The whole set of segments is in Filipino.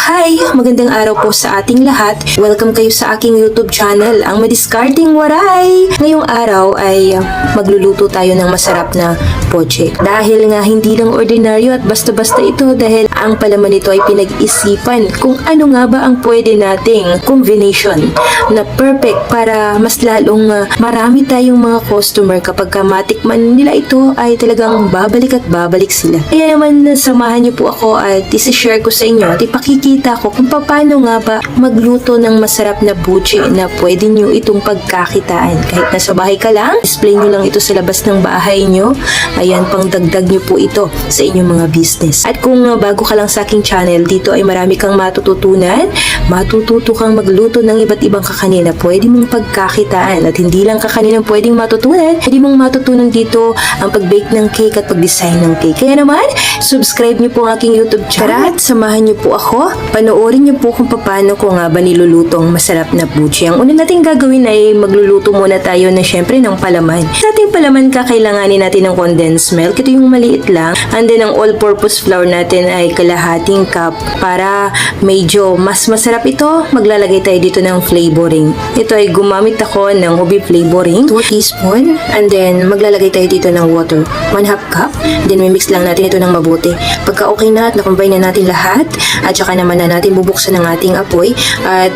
Hi! Magandang araw po sa ating lahat. Welcome kayo sa aking YouTube channel, ang Madiskarting Waray! Ngayong araw ay magluluto tayo ng masarap na poche. Dahil nga hindi lang ordinaryo at basta-basta ito dahil ang palaman nito ay pinag-isipan kung ano nga ba ang pwede nating combination na perfect para mas lalong marami tayong mga customer kapag matikman nila ito ay talagang babalik at babalik sila. Kaya naman samahan niyo po ako at isi-share ko sa inyo at ipakikita ko kung paano nga ba magluto ng masarap na buchi na pwede nyo itong pagkakitaan. Kahit nasa bahay ka lang, display nyo lang ito sa labas ng bahay nyo. Ayan, pang dagdag nyo po ito sa inyong mga business. At kung bago ka lang sa aking channel, dito ay marami kang matututunan. Matututo kang magluto ng iba't ibang kakanin na pwede mong pagkakitaan. At hindi lang kakanin ang pwedeng matutunan, pwede mong matutunan dito ang pag-bake ng cake at pag-design ng cake. Kaya naman, subscribe nyo po ang aking YouTube channel at samahan nyo po ako. Panoorin niyo po kung paano ko nga ba nilulutong masarap na buchi. Ang una natin gagawin ay magluluto muna tayo na syempre ng palaman. Sa ating palaman kakailanganin natin ng condensed milk. Ito yung maliit lang. And then ang all-purpose flour natin ay kalahating cup. Para medyo mas masarap ito, maglalagay tayo dito ng flavoring. Ito ay gumamit ako ng ubi flavoring, 2 teaspoon. And then maglalagay tayo dito ng water, 1/2 cup. Then may mix lang natin ito ng mabuti. Pagka okay na at na-combine na natin lahat, at saka naman na natin bubuksan ang ating apoy at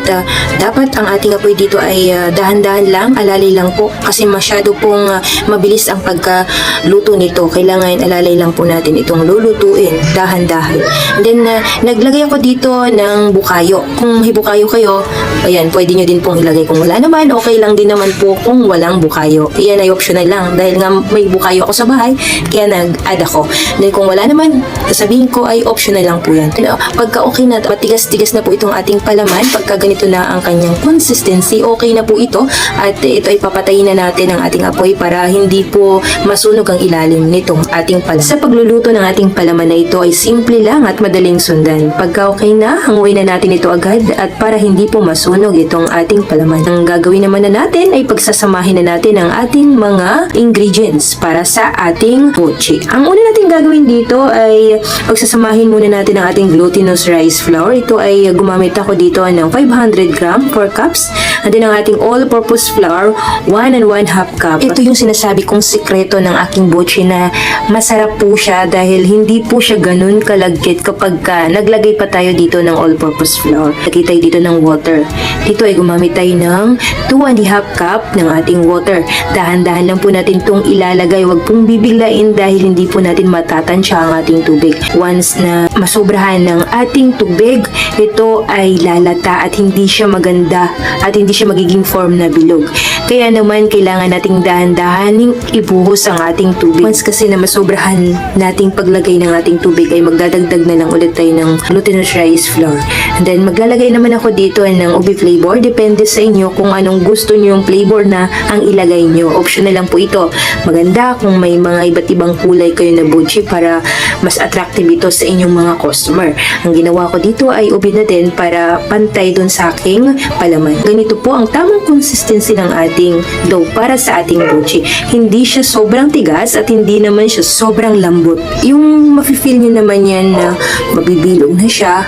dapat ang ating apoy dito ay dahan-dahan lang, alalay lang po kasi masyado pong mabilis ang pagkaluto nito. Kailangan alalay lang po natin itong lulutuin dahan-dahan. Then naglagay ako dito ng bukayo. Kung may bukayo kayo, ayan, pwede nyo din pong ilagay. Kung wala naman, okay lang din naman po kung walang bukayo. Iyan ay optional lang dahil nga may bukayo ako sa bahay, kaya nag-add ako. Then kung wala naman, sabihin ko ay optional lang po yan. Pagka okay na, matigas-tigas na po itong ating palaman, pagka ganito na ang kanyang consistency, okay na po ito at ito ay papatayin na natin ang ating apoy para hindi po masunog ang ilalim nitong ating palaman. Sa pagluluto ng ating palaman na ito ay simple lang at madaling sundan. Pagka okay na, hanguin na natin ito agad at para hindi po masunog itong ating palaman. Ang gagawin naman na natin ay pagsasamahin na natin ang ating mga ingredients para sa ating mochi. Ang una natin gagawin dito ay pagsasamahin muna natin ang ating glutinous rice flour. Ito ay gumamit ako dito ng 500 gram, 4 cups. And then ang ating all-purpose flour, 1 and 1/2 cup. Ito yung sinasabi kong sikreto ng aking buchi na masarap po siya dahil hindi po siya ganun kalagkit kapag naglagay pa tayo dito ng all-purpose flour. Lagay tayo dito ng water. Dito ay gumamit tayo ng 2 and 1/2 cup ng ating water. Dahan-dahan lang po natin itong ilalagay. Huwag pong bibiglain dahil hindi po natin matatansya ang ating tubig. Once na masobrahan ng ating tubig, ito ay lalata at hindi siya maganda at hindi siya magiging form na bilog. Kaya naman kailangan nating dahan-dahaning ibuhos ang ating tubig. Once kasi na masobrahan nating paglagay ng ating tubig ay magdadagdag na lang ulit tayo ng glutinous rice flour. And then maglalagay naman ako dito ng ubi flavor. Depende sa inyo kung anong gusto nyo yung flavor na ang ilagay nyo. Optional lang po ito. Maganda kung may mga iba't ibang kulay kayo na buchi para mas attractive ito sa inyong mga customer. Ang ginawa ko dito ay ubi na din para pantay dun sa aking palaman. Ganito po ang tamang consistency ng ating dough para sa ating buchi. Hindi siya sobrang tigas at hindi naman siya sobrang lambot. Yung mafe-feel nyo naman yan na mabibilog na siya,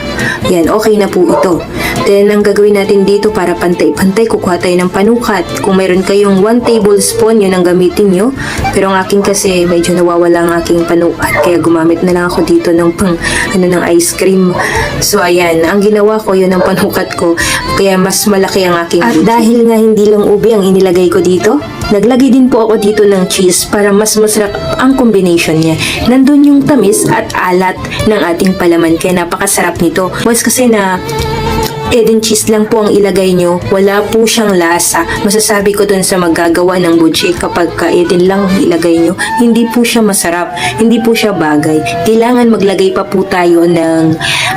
yan, okay na po ito. Then, ang gagawin natin dito para pantay-pantay, kukuha tayo ng panukat. Kung mayroon kayong 1 tablespoon, yun ang gamitin nyo. Pero ang aking kasi medyo nawawala ang aking panukat, kaya gumamit na lang ako dito ng ng ice cream. So, ayan, ang ginawa ko, yun ang panukat ko. Kaya mas malaki ang aking buchi. At dahil nga hindi lang ubi ang inilagay ko dito, naglagay din po ako dito ng cheese para mas masarap ang combination niya. Nandun yung tamis at alat ng ating palaman, kaya napakasarap nito. Once kasi na Eden cheese lang po ang ilagay nyo, wala po siyang lasa. Masasabi ko dun sa maggagawa ng buchi, kapag Eden lang ilagay nyo, hindi po siya masarap, hindi po siya bagay. Kailangan maglagay pa po tayo ng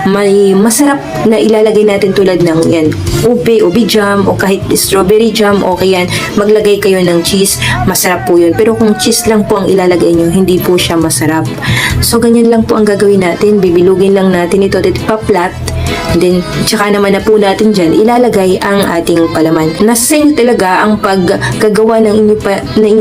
may masarap na ilalagay natin tulad ng yan, ubi jam o kahit strawberry jam, okay yan. Maglagay kayo ng cheese, masarap po yun. Pero kung cheese lang po ang ilalagay nyo, hindi po siya masarap. So ganyan lang po ang gagawin natin, bibilugin lang natin ito at pa-flat. And then, tsaka naman na po natin dyan, ilalagay ang ating palaman. Nasa sa inyo talaga ang paggagawa ng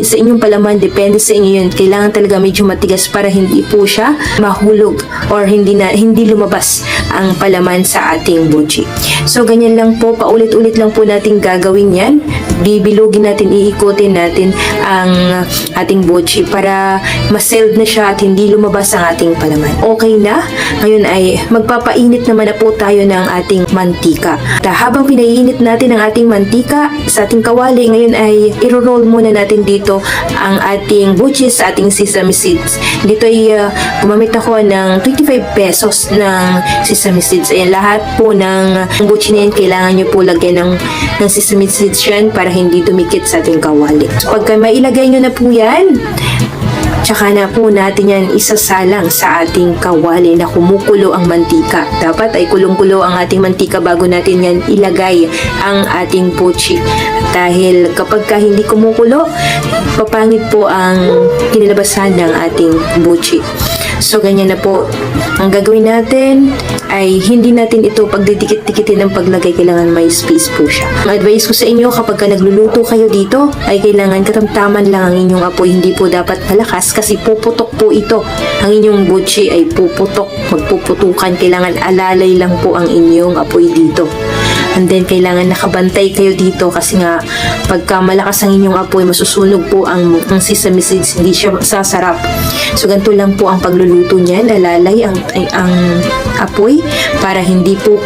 sa inyong palaman, depende sa inyo yun. Kailangan talaga medyo matigas para hindi po siya mahulog or hindi lumabas ang palaman sa ating buchi. So, ganyan lang po, paulit-ulit lang po natin gagawin yan. Bibilugin natin, iikutin natin ang ating buchi para ma-seld na siya at hindi lumabas ang ating palaman. Okay na? Ngayon ay magpapainit naman na po tayo ng ating mantika. Habang pinainit natin ang ating mantika sa ating kawali, ngayon ay iro-roll muna natin dito ang ating buchi sa ating sesame seeds. Dito ay gumamit ako ng 25 pesos ng sesame seeds. Ayan, lahat po ng buchi na yan, kailangan nyo po lagyan ng sesame seeds yan para hindi dumikit sa ating kawali. So, pagka mailagay nyo na po yan, tsaka na po natin yan isasalang sa ating kawali na kumukulo ang mantika. Dapat ay kulong-kulo ang ating mantika bago natin yan ilagay ang ating buchi. Dahil kapag hindi kumukulo, papangit po ang kinalabasan ng ating buchi. So, ganyan na po. Ang gagawin natin ay hindi natin ito pagdidikit-dikitin ng paglagay. Kailangan may space po siya. Ang advice ko sa inyo, kapag nagluluto kayo dito, ay kailangan katamtaman lang ang inyong apoy. Hindi po dapat malakas kasi puputok po ito. Ang inyong buchi ay puputok. Magpuputukan. Kailangan alalay lang po ang inyong apoy dito. And then, kailangan nakabantay kayo dito kasi nga, pagka malakas ang inyong apoy, masusunog po ang sesame seeds, hindi siya sasarap. So, ganito lang po ang pagluluto niyan. Alalay ang apoy para hindi po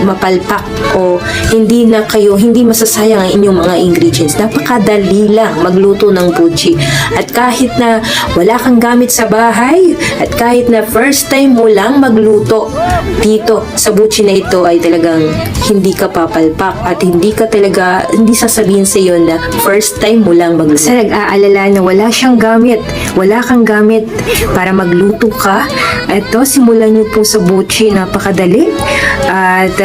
mapalpak o hindi masasayang ang inyong mga ingredients. Napakadali lang magluto ng buchi. At kahit na wala kang gamit sa bahay, at kahit na first time mo lang magluto dito sa buchi na ito, ay talagang hindi ka papalpak at hindi sasabihin sa iyo na first time mo lang magluto. Sa nag-aalala na wala kang gamit para magluto ka, ito, simulan nyo po sa buchi, napakadali. At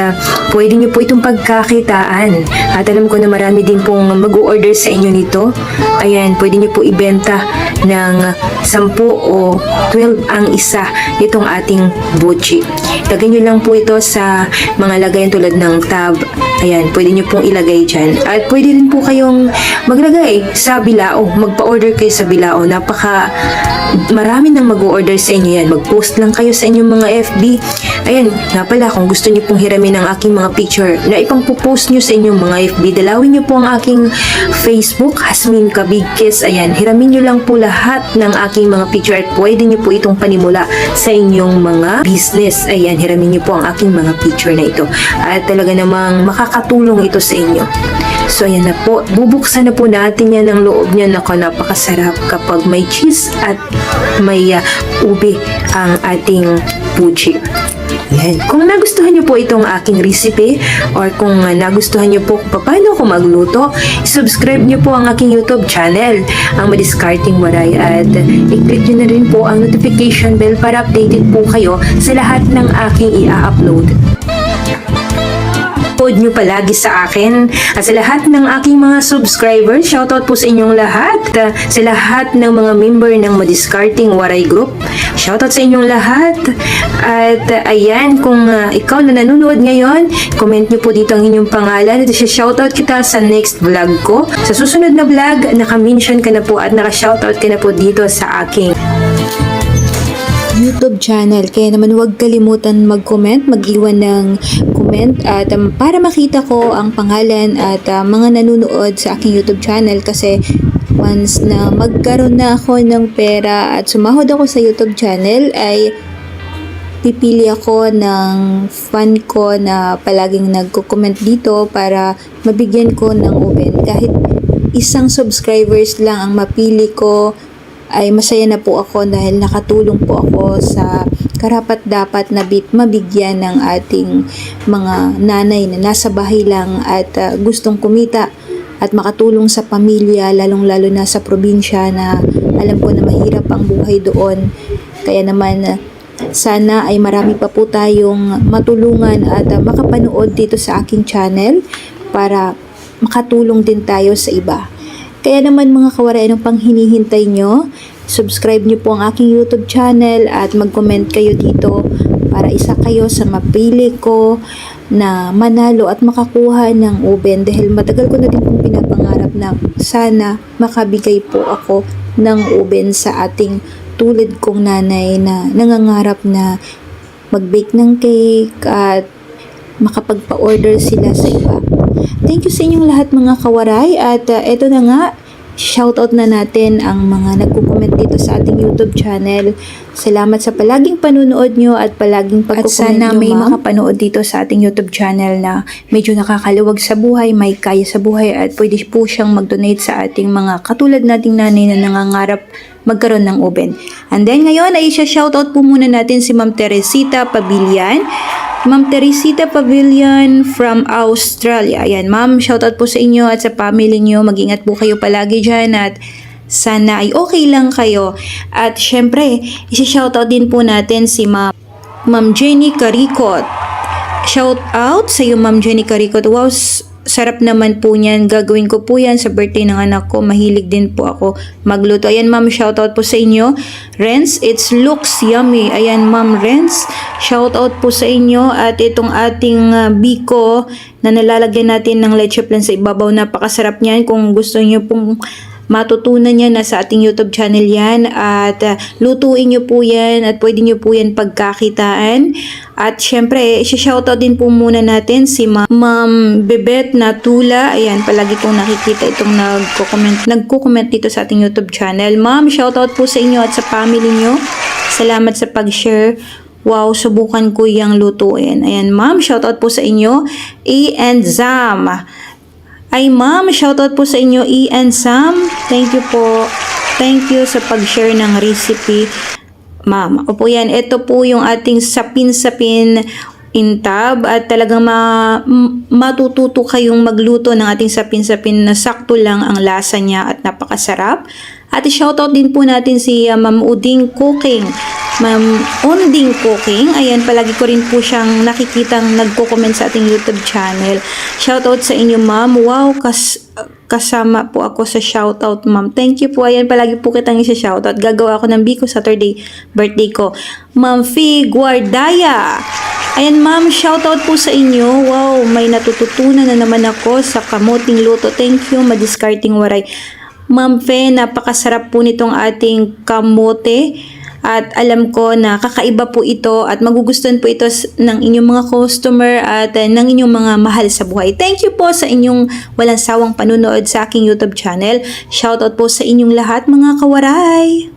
pwede nyo po itong pagkakitaan. At alam ko na marami din pong mag-order sa inyo nito. Ayan, pwede nyo po ibenta ng 10 o 12 ang isa itong ating buchi. Lagay nyo lang po ito sa mga lagayan tulad ng tab. Ayan, pwede nyo pong ilagay dyan. At pwede rin po kayong maglagay sa bilao. Magpa-order kayo sa bilao. Marami nang mag-order sa inyo yan. Mag-post lang kayo sa inyong mga FB. Ayan, nga pala, kung gusto nyo pong hiramin ang aking mga picture na ipang-post nyo sa inyong mga FB, dalawin nyo po ang aking Facebook, Hasmin Kabigkis. Ayan, hiramin nyo lang po lahat ng aking mga picture at pwede nyo po itong panimula sa inyong mga business. Ayan, hiramin nyo po ang aking mga picture na ito. At talaga namang makakatulong ito sa inyo. So, ayan na po. Bubuksan na po natin yan ang loob niya. Napakasarap kapag may cheese at may ube ang ating buchi. Yan. Kung nagustuhan niyo po itong aking recipe or kung nagustuhan niyo po kung paano ako magluto, subscribe niyo po ang aking YouTube channel, ang Madiskarting Waray, at i-click niyo na rin po ang notification bell para updated po kayo sa lahat ng aking i-upload. Pod nyo palagi sa akin at sa lahat ng aking mga subscribers. Shoutout po sa inyong lahat, sa lahat ng mga member ng Madiskarting Waray Group. Shoutout sa inyong lahat. At ayan, kung ikaw na nanonood ngayon, comment nyo po dito ang inyong pangalan at shoutout kita sa next vlog ko. Sa susunod na vlog, naka-mention ka na po at naka-shoutout ka na po dito sa aking YouTube channel. Kaya naman huwag kalimutan mag-comment, mag-iwan ng comment at para makita ko ang pangalan at mga nanonood sa aking YouTube channel, kasi once na magkaroon na ako ng pera at sumahod ako sa YouTube channel, ay pipili ako ng fan ko na palaging nagko-comment dito para mabigyan ko ng open. Kahit isang subscribers lang ang mapili ko, ay masaya na po ako dahil nakatulong po ako sa karapat-dapat na mabigyan ng ating mga nanay na nasa bahay lang at gustong kumita at makatulong sa pamilya, lalong-lalo na sa probinsya na alam ko na mahirap ang buhay doon. Kaya naman sana ay marami pa po tayong matulungan at makapanood dito sa aking channel para makatulong din tayo sa iba. Kaya naman mga kawaray, anong pang hinihintay nyo? Subscribe nyo po ang aking YouTube channel at mag-comment kayo dito para isa kayo sa mapili ko na manalo at makakuha ng uben dahil matagal ko na din pong pinapangarap na sana makabigay po ako ng uben sa ating tulad kong nanay na nangangarap na mag-bake ng cake at makapagpa-order sila sa iba. Thank you sa inyong lahat mga kawaray at eto na nga, shoutout na natin ang mga nagko-comment dito sa ating YouTube channel. Salamat sa palaging panunood nyo at palaging pagko-comment nyo, At sana may makapanood dito sa ating YouTube channel na medyo nakakaluwag sa buhay, may kaya sa buhay at pwede po siyang mag-donate sa ating mga katulad nating nanay na nangangarap magkaroon ng uben. And then ngayon ay shoutout po muna natin si Ma'am Teresita Pavilion. Ma'am Teresita Pavilion from Australia. Ayan, ma'am, shoutout po sa inyo at sa family nyo. Mag-ingat po kayo palagi dyan at sana ay okay lang kayo. At syempre, isi-shoutout din po natin si Ma'am Jenny Caricot. Shoutout sa iyo, Ma'am Jenny Caricot. Wow, sarap naman po niyan. Gagawin ko po yan sa birthday ng anak ko. Mahilig din po ako magluto. Ayan, ma'am, shoutout po sa inyo. Renz, it looks yummy. Ayan, ma'am Renz, shoutout po sa inyo. At itong ating biko na nalalagyan natin ng leche plan sa ibabaw. Napakasarap niyan. Kung gusto niyo pong matutunan yan, nasa ating YouTube channel yan at lutuin nyo po yan at pwede nyo po yan pagkakitaan. At syempre, shoutout din po muna natin si Ma'am Bebet Natula. Ayan, palagi pong nakikita itong nagko-comment dito sa ating YouTube channel. Ma'am, shoutout po sa inyo at sa family nyo. Salamat sa pag-share. Wow, subukan ko yung lutuin. Ayan, ma'am, shoutout po sa inyo. And Zam. Ay ma'am, shoutout po sa inyo E and Sam. Thank you po. Thank you sa pag-share ng recipe. Ma'am, opo yan. Ito po yung ating sapin-sapin intab at talagang matututo kayong magluto ng ating sapin-sapin na sakto lang ang lasa niya at napakasarap. At shoutout din po natin si Ma'am Uding Cooking. Ma'am Unding Cooking. Ayan, palagi ko rin po siyang nakikitang nagko-comment sa ating YouTube channel. Shoutout sa inyo, ma'am. Wow, kasama po ako sa shoutout, ma'am. Thank you po. Ayan, palagi po kitang isa-shoutout. Gagawa ako ng Biko Saturday birthday ko. Ma'am Fee Guardaya. Ayan, ma'am, shoutout po sa inyo. Wow, may natututunan na naman ako sa kamuting luto. Thank you, madiscarding waray. Ma'am Fe, napakasarap po nitong ating kamote. At alam ko na kakaiba po ito at magugustuhan po ito ng inyong mga customer at ng inyong mga mahal sa buhay. Thank you po sa inyong walang sawang panunood sa aking YouTube channel. Shoutout po sa inyong lahat mga kawaray!